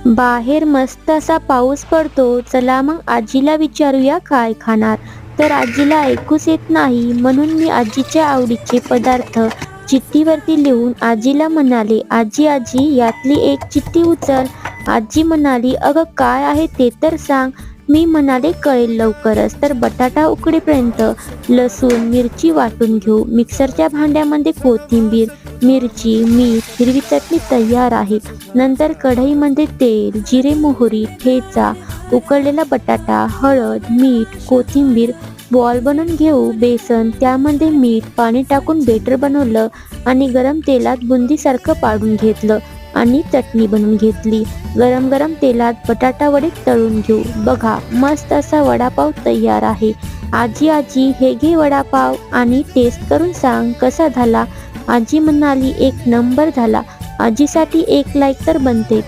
बाहेर मस्त असा पाऊस पडतो. चला मग आजीला विचारूया काय खाणार. तर आजीला ऐकूच येत नाही, म्हणून मी आजीच्या आवडीचे पदार्थ चिठ्ठीवरती लिहून आजीला म्हणाले, आजी आजी यातली एक चिठ्ठी उचल. आजी म्हणाली, अगं काय आहे ते तर सांग. मी म्हणाले, कळेल लवकरच. तर बटाटा उकडेपर्यंत लसूण मिरची वाटून घेऊ. मिक्सरच्या भांड्यामध्ये कोथिंबीर, मिरची, मीठ, हिरवी चटणी तयार आहे. नंतर कढईमध्ये तेल, जिरे, मोहरी, ठेचा, उकळलेला बटाटा, हळद, मीठ, कोथिंबीर, बॉल बनवून घेऊ. बेसन, त्यामध्ये मीठ, पाणी टाकून बेटर बनवलं आणि गरम तेलात बुंदीसारखं पाडून घेतलं आणि चटणी बनवून घेतली. गरम गरम तेलात बटाटा वडे तळून घेऊ. बघा मस्त असा वडापाव तयार आहे. आजी आजी हे घे वडापाव आणि टेस्ट करून सांग कसा झाला. आजी म्हणाली, एक नंबर झाला. आजीसाठी एक लाईक तर बनतेच.